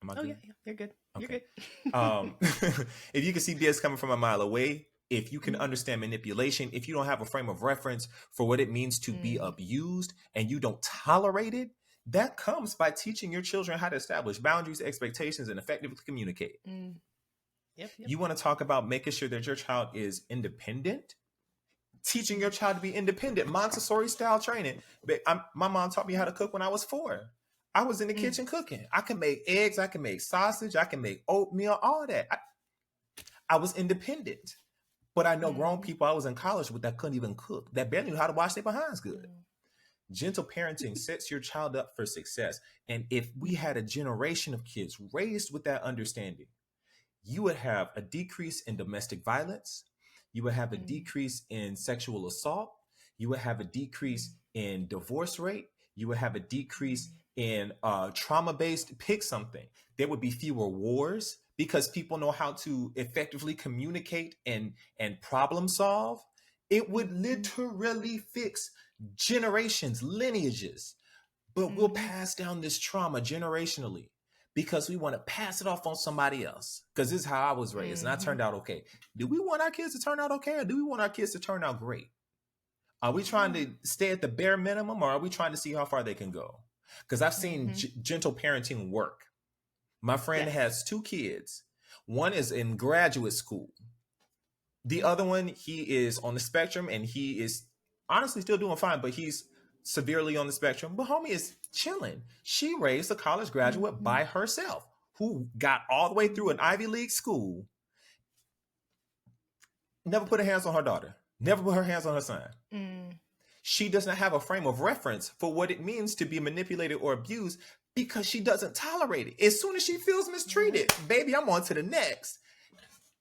Am I good? Yeah, you're good. Okay. You're good. If you can see BS coming from a mile away, if you can understand manipulation, if you don't have a frame of reference for what it means to be abused and you don't tolerate it, that comes by teaching your children how to establish boundaries, expectations, and effectively communicate. Yep. You want to talk about making sure that your child is independent? Teaching your child to be independent, Montessori style training. My mom taught me how to cook when I was 4. I was in the kitchen cooking. I can make eggs, I can make sausage, I can make oatmeal, all that. I was independent. But I know grown people I was in college with that couldn't even cook, that barely knew how to wash their behinds good. Gentle parenting sets your child up for success. And if we had a generation of kids raised with that understanding, you would have a decrease in domestic violence. You would have a decrease in sexual assault. You would have a decrease in divorce rate. You would have a decrease in trauma-based, pick something. There would be fewer wars because people know how to effectively communicate and problem solve. It would literally fix generations, lineages, but we'll pass down this trauma generationally because we want to pass it off on somebody else. Because this is how I was raised and I turned out okay. Do we want our kids to turn out okay, or do we want our kids to turn out great? Are we trying to stay at the bare minimum, or are we trying to see how far they can go? Because I've seen gentle parenting work. My friend has 2 kids. One is in graduate school. The other one, he is on the spectrum and he is honestly still doing fine, but he's severely on the spectrum. But homie is chilling. She raised a college graduate by herself who got all the way through an Ivy League school. Never put her hands on her daughter. Never put her hands on her son. She does not have a frame of reference for what it means to be manipulated or abused because she doesn't tolerate it. As soon as she feels mistreated, baby, I'm on to the next.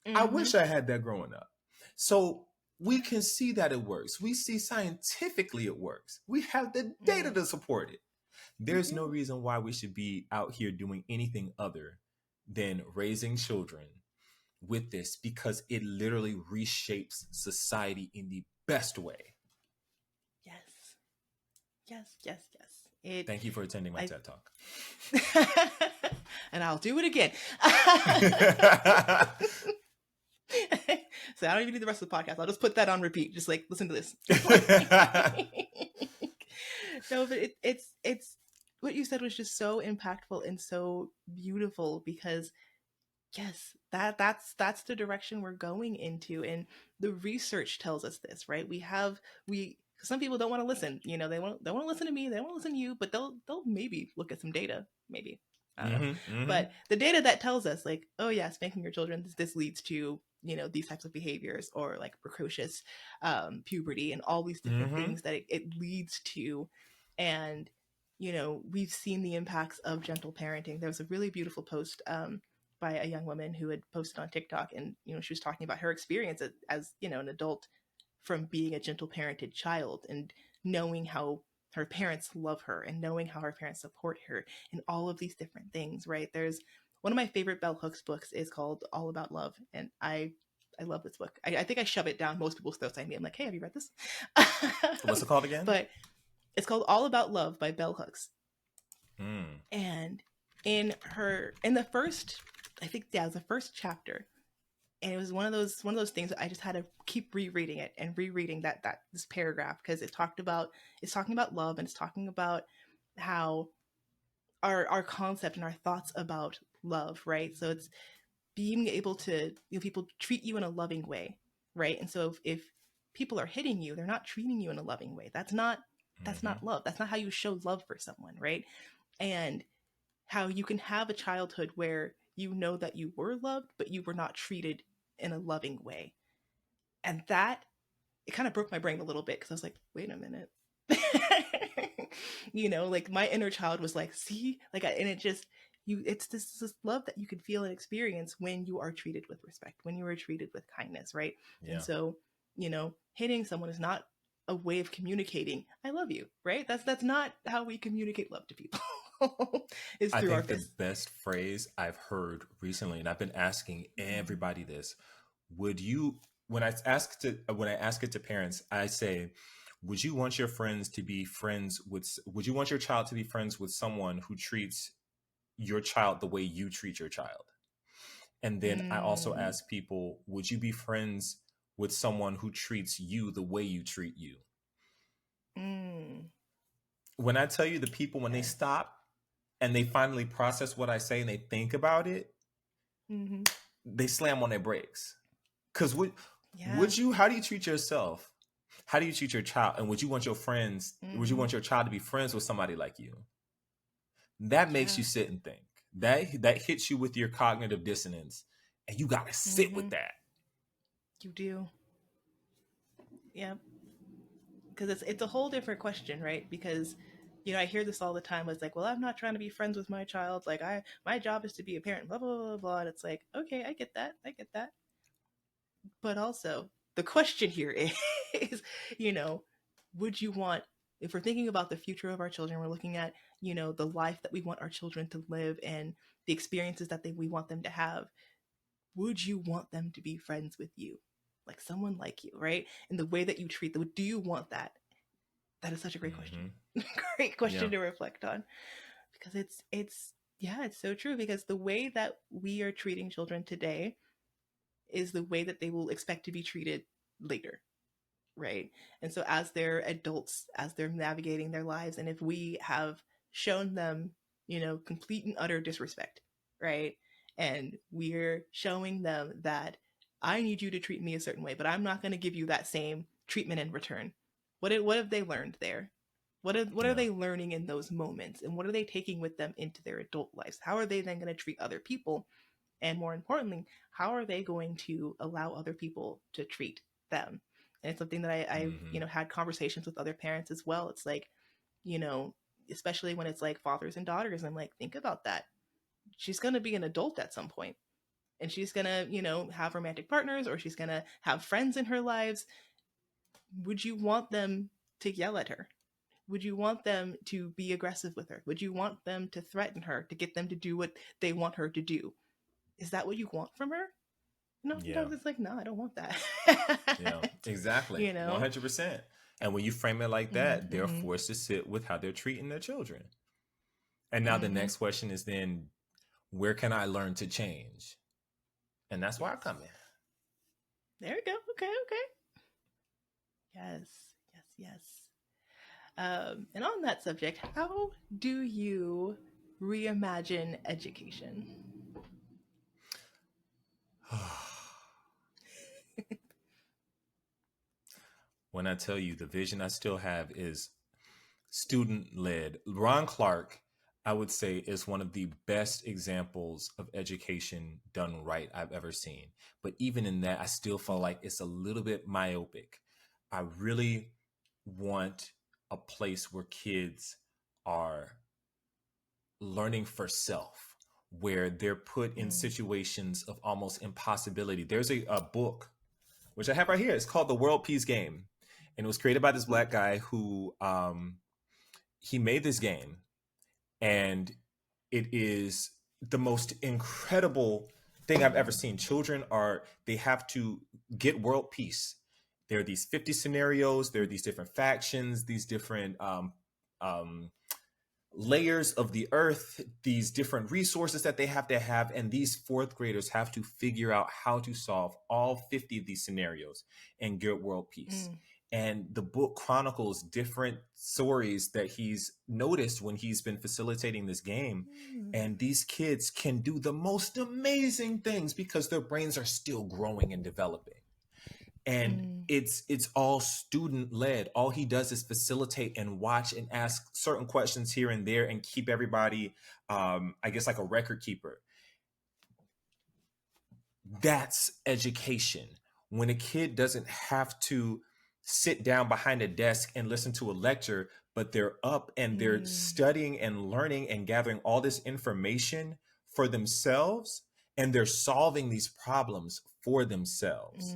I wish I had that growing up. So we can see that it works. We see scientifically it works. We have the data to support it. There's no reason why we should be out here doing anything other than raising children with this, because it literally reshapes society in the best way. Yes. Thank you for attending my TED Talk. And I'll do it again. So I don't even need the rest of the podcast. I'll just put that on repeat. Just like, listen to this. No, but it's what you said was just so impactful and so beautiful, because yes, that's the direction we're going into. And the research tells us this, right? Some people don't want to listen, they want to listen to me, they don't want to listen to you, but they'll maybe look at some data, maybe. I don't know. But the data that tells us, like, oh yeah, spanking your children, this leads to, these types of behaviors, or like precocious puberty and all these different things that it leads to. And, we've seen the impacts of gentle parenting. There was a really beautiful post by a young woman who had posted on TikTok, and, she was talking about her experience as an adult from being a gentle parented child, and knowing how her parents love her and knowing how her parents support her and all of these different things, right? There's one of my favorite Bell Hooks books is called All About Love. And I love this book. I think I shove it down most people's throats. I'm like, hey, have you read this? What's it called again? But it's called All About Love by Bell Hooks. And in the first, I think, it was the first chapter. And it was one of those things that I just had to keep rereading it and rereading this paragraph, because it's talking about love, and it's talking about how our concept and our thoughts about love, right? So it's being able to, people treat you in a loving way, right? And so if people are hitting you, they're not treating you in a loving way. That's not love. That's not how you show love for someone, right? And how you can have a childhood where you know that you were loved, but you were not treated in a loving way. And that, it kind of broke my brain a little bit because I was like, wait a minute. Like my inner child was like, see, like, and it just, it's this love that you can feel and experience when you are treated with respect, when you are treated with kindness, right? Yeah. And so, hitting someone is not a way of communicating I love you, right? That's not how we communicate love to people. Is through our fists. The best phrase I've heard recently, and I've been asking everybody this, would you, when I ask it to parents, I say, would you want your child to be friends with someone who treats your child the way you treat your child? And then I also ask people, would you be friends with someone who treats you the way you treat you? When I tell you, the people, when they stop and they finally process what I say and they think about it, they slam on their brakes. Because how do you treat yourself? How do you treat your child? And would you want your child to be friends with somebody like you? That makes you sit and think. That hits you with your cognitive dissonance, and you got to sit with that. You do. Yeah. Because it's a whole different question, right? Because, I hear this all the time. It's like, well, I'm not trying to be friends with my child. Like, my job is to be a parent, blah, blah, blah, blah. And it's like, okay, I get that. But also, the question here is, would you want, if we're thinking about the future of our children, we're looking at, the life that we want our children to live and the experiences that we want them to have, would you want them to be friends with you? Like someone like you, right? And the way that you treat them, do you want that? That is such a great question. Great question to reflect on. Because it's so true. Because the way that we are treating children today is the way that they will expect to be treated later, right? And so as they're adults, as they're navigating their lives, and if we have shown them, complete and utter disrespect, right? And we're showing them that I need you to treat me a certain way, but I'm not going to give you that same treatment in return. What have they learned there? What are they learning in those moments? And what are they taking with them into their adult lives? How are they then going to treat other people? And more importantly, how are they going to allow other people to treat them? And it's something that I've had conversations with other parents as well. It's like, especially when it's like fathers and daughters, I'm like, think about that. She's going to be an adult at some point, and she's going to, have romantic partners, or she's going to have friends in her lives. Would you want them to yell at her? Would you want them to be aggressive with her? Would you want them to threaten her to get them to do what they want her to do? Is that what you want from her? Sometimes it's like, no, I don't want that. Yeah, exactly. 100%. And when you frame it like that, they're forced to sit with how they're treating their children. And now the next question is then, where can I learn to change? And that's where I come in. There we go. Okay. Yes. And on that subject, how do you reimagine education? When I tell you, the vision I still have is student-led. Ron Clark, I would say, is one of the best examples of education done right I've ever seen. But even in that, I still feel like it's a little bit myopic. I really want a place where kids are learning for self, where they're put in situations of almost impossibility. There's a book, which I have right here. It's called The World Peace Game. And it was created by this Black guy who he made this game. And it is the most incredible thing I've ever seen. They have to get world peace. There are these 50 scenarios. There are these different factions, these different layers of the earth, these different resources that they have to have. And these fourth graders have to figure out how to solve all 50 of these scenarios and get world peace. And the book chronicles different stories that he's noticed when he's been facilitating this game. And these kids can do the most amazing things because their brains are still growing and developing. And it's all student led. All he does is facilitate and watch and ask certain questions here and there and keep everybody, I guess, like a record keeper. That's education. When a kid doesn't have to sit down behind a desk and listen to a lecture, but they're up and they're studying and learning and gathering all this information for themselves, and they're solving these problems for themselves.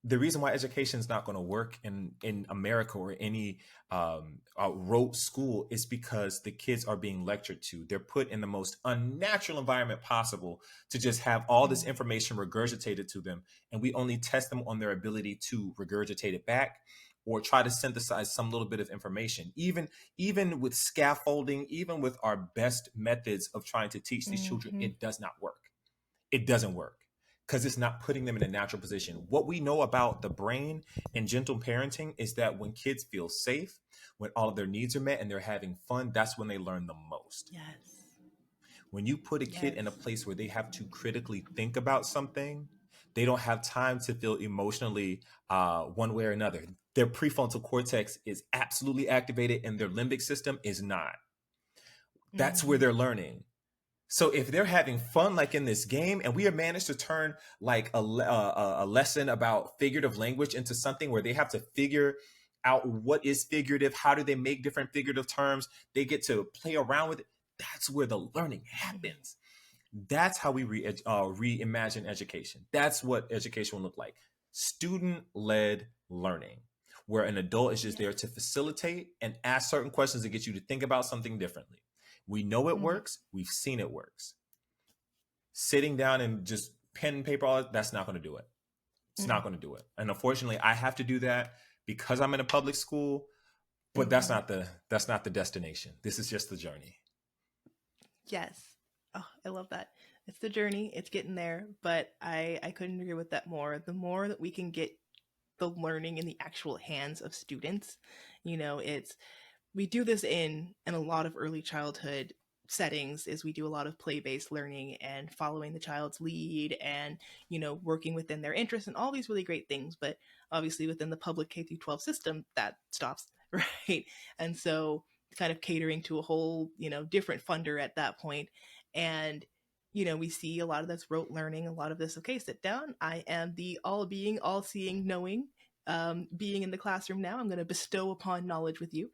The reason why education is not going to work in America or any rote school is because the kids are being lectured to. They're put in the most unnatural environment possible to just have all this information regurgitated to them. And we only test them on their ability to regurgitate it back or try to synthesize some little bit of information. Even with scaffolding, even with our best methods of trying to teach these children, it does not work. It doesn't work. Because it's not putting them in a natural position. What we know about the brain and gentle parenting is that when kids feel safe, when all of their needs are met and they're having fun, that's when they learn the most. Yes. When you put a kid in a place where they have to critically think about something, they don't have time to feel emotionally one way or another. Their prefrontal cortex is absolutely activated and their limbic system is not. That's where they're learning. So if they're having fun, like in this game, and we have managed to turn like a lesson about figurative language into something where they have to figure out what is figurative, how do they make different figurative terms, they get to play around with it. That's where the learning happens. That's how we reimagine education. That's what education will look like. Student-led learning, where an adult is just there to facilitate and ask certain questions to get you to think about something differently. We know it works. We've seen it works. Sitting down and just pen and paper, that's not going to do it. It's not going to do it. And unfortunately, I have to do that because I'm in a public school, but that's not the destination. This is just the journey. Yes. Oh, I love that. It's the journey. It's getting there. But I couldn't agree with that more. The more that we can get the learning in the actual hands of students, we do this in a lot of early childhood settings is we do a lot of play-based learning and following the child's lead and, working within their interests and all these really great things. But obviously within the public K through 12 system, that stops, right? And so kind of catering to a whole, different funder at that point. And, we see a lot of this rote learning, a lot of this, okay, sit down. I am the all-being, all-seeing, knowing being in the classroom now. I'm going to bestow upon knowledge with you.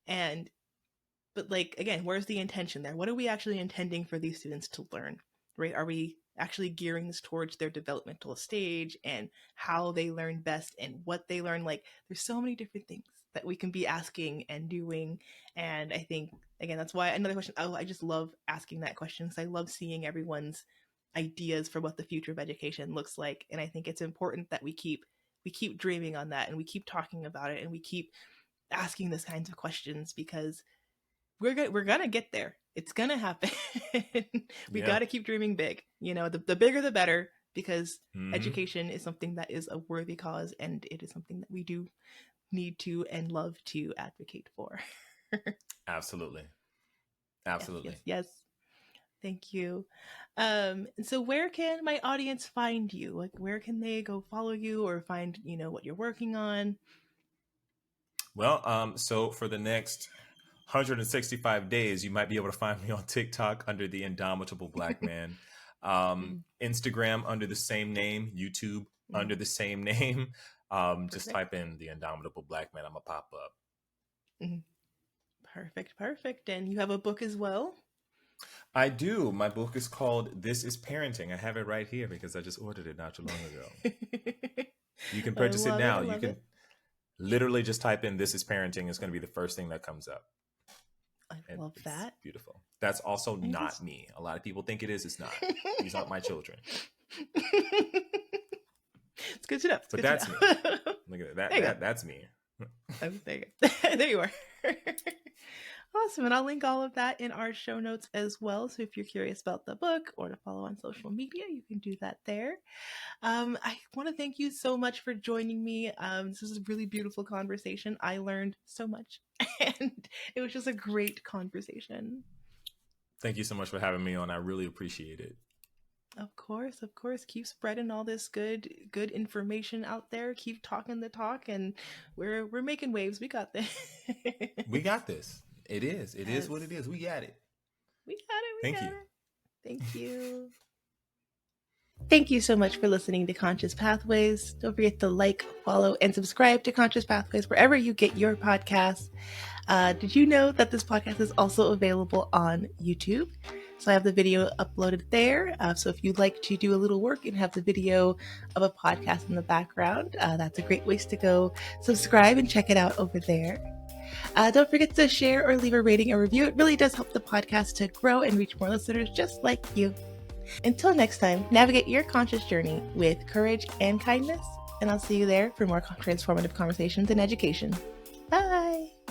But like, again, where's the intention there? What are we actually intending for these students to learn, right? Are we actually gearing this towards their developmental stage and how they learn best and what they learn? Like, there's so many different things that we can be asking and doing. And I think, again, that's why another question, I just love asking that question because I love seeing everyone's ideas for what the future of education looks like. And I think it's important that we keep dreaming on that and we keep talking about it and we keep asking these kinds of questions because we're gonna get there. It's gonna happen. We got to keep dreaming big. The bigger the better, because education is something that is a worthy cause, and it is something that we do need to and love to advocate for. Absolutely. Yes. Thank you. So where can my audience find you? Like, where can they go follow you or find what you're working on? Well, so for the next 165 days, you might be able to find me on TikTok under the Indomitable Black Man, Instagram under the same name, YouTube under the same name. Just type in the Indomitable Black Man. I'm gonna pop up. Perfect. And you have a book as well? I do. My book is called This is Parenting. I have it right here because I just ordered it not too long ago. You can purchase it now. You can literally just type in This is Parenting. It's going to be the first thing that comes up. I love that. Beautiful. That's also not me. A lot of people think it is. It's not. These aren't my children. It's good to know. But that's me. Look at that. That's me. There you are. Awesome. And I'll link all of that in our show notes as well. So if you're curious about the book or to follow on social media, you can do that there. I want to thank you so much for joining me. This was a really beautiful conversation. I learned so much and it was just a great conversation. Thank you so much for having me on. I really appreciate it. Of course. Keep spreading all this good information out there. Keep talking the talk, and we're making waves. We got this. We got this. It is what it is. We got it. Thank you. Thank you so much for listening to Conscious Pathways. Don't forget to like, follow, and subscribe to Conscious Pathways wherever you get your podcasts. Did you know that this podcast is also available on YouTube? So I have the video uploaded there. So if you'd like to do a little work and have the video of a podcast in the background, that's a great place to go subscribe and check it out over there. Don't forget to share or leave a rating or review. It really does help the podcast to grow and reach more listeners just like you. Until next time, navigate your conscious journey with courage and kindness, and I'll see you there for more transformative conversations in education. Bye!